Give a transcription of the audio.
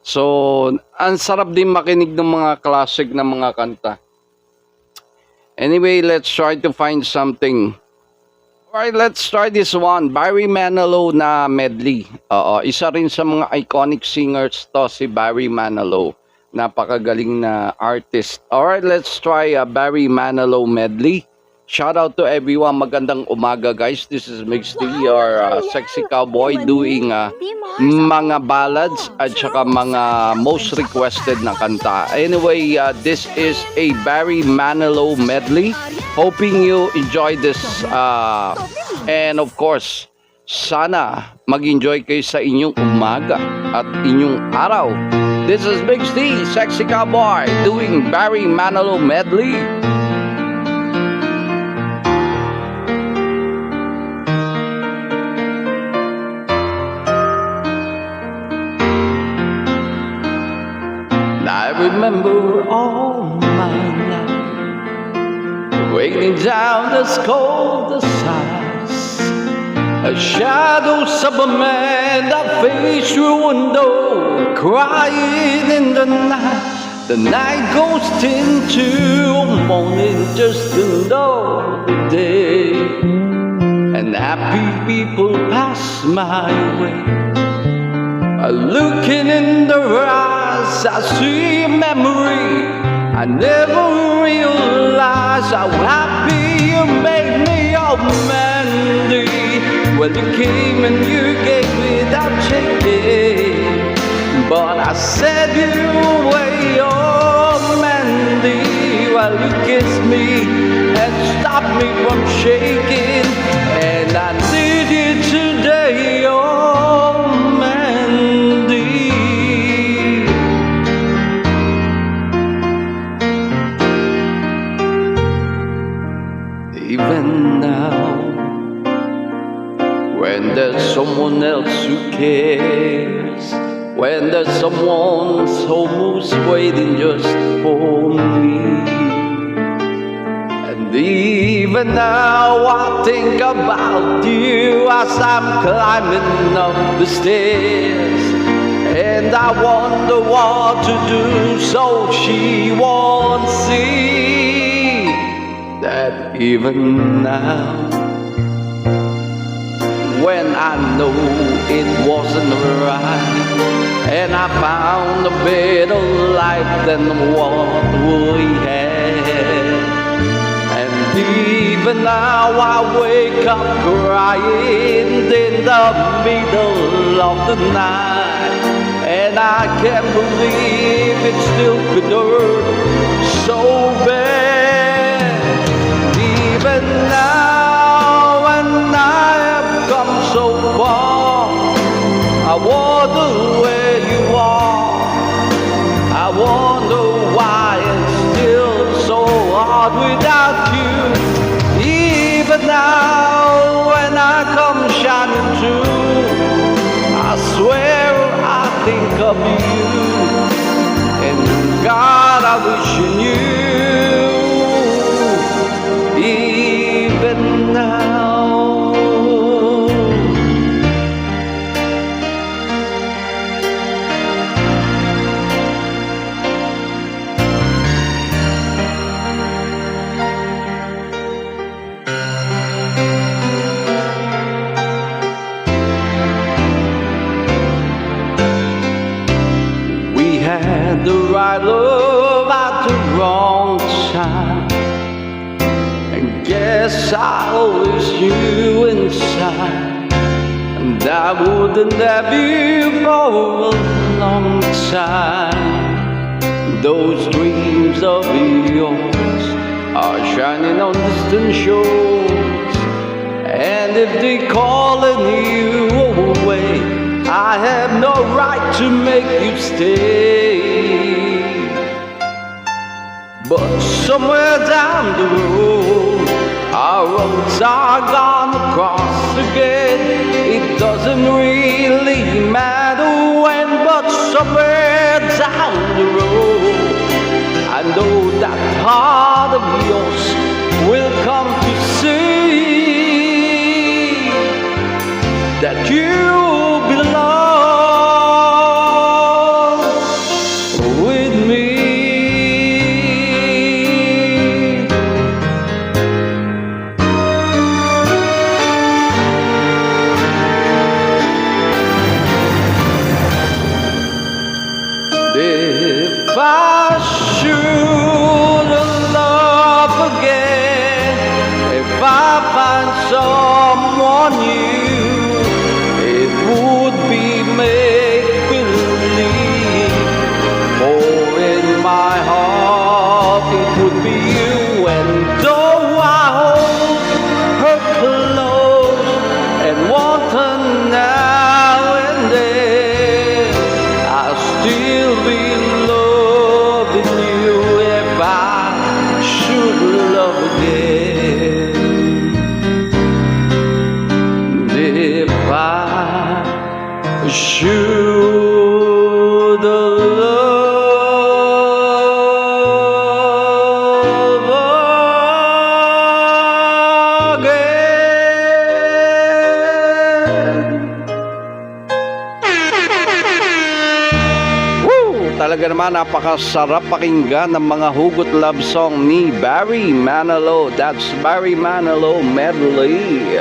So, ang sarap din makinig ng mga classic na mga kanta. Anyway, let's try to find something. Alright, let's try this one. Barry Manilow na medley. Oo, isa rin sa mga iconic singers to si Barry Manilow. Napakagaling na artist. Alright, let's try a Barry Manilow medley. Shout out to everyone. Magandang umaga, guys. This is Mix D, your sexy cowboy doing mga ballads at saka mga most requested na kanta. Anyway, this is a Barry Manilow medley. Hoping you enjoy this and of course, sana mag-enjoy kayo sa inyong umaga at inyong araw. This is Mix D, sexy cowboy doing Barry Manilow medley. I remember all my life raining down this cold sighs, shadows of a man that faced through a window, crying in the night. The night goes into morning just another day, and happy people pass my way. Looking in their eyes, I see a memory. I never realized how happy you made me, oh Mandy. Well, you came and you gave without checking, but I said you away, oh Mandy. Well, you kissed me and stopped me from shaking, and I need you today, oh Mandy. Even now, when there's someone else who cares, when there's someone almost waiting just for me, and even now I think about you as I'm climbing up the stairs, and I wonder what to do so she won't see that even now, when I know it wasn't right, and I found a better life than what we had, and even now I wake up crying in the middle of the night, and I can't believe it still could hurt so bad. Even now, when I have come so far, I wonder where you are. I wonder why it's still so hard without you. Even now, when I come shining through, I swear I think of you, and God, I wish you knew. Even now, we had the right love at the wrong time. Guess I always knew inside, and I wouldn't have you for a long time. Those dreams of yours are shining on distant shores, and if they're calling you away, I have no right to make you stay. But somewhere down the road, our roads are gonna cross again. It doesn't really matter when, but somewhere down the road, I know that heart of yours will come to see that you belong. If I should love again, if I find someone new, it would be make believe. For in my heart it would be you, and though I hold her close and want her now and then, I still be loving you if I should love again. If I should love talaga naman napakasarap pakinggan ng mga hugot love song ni Barry Manilow. That's Barry Manilow Medley.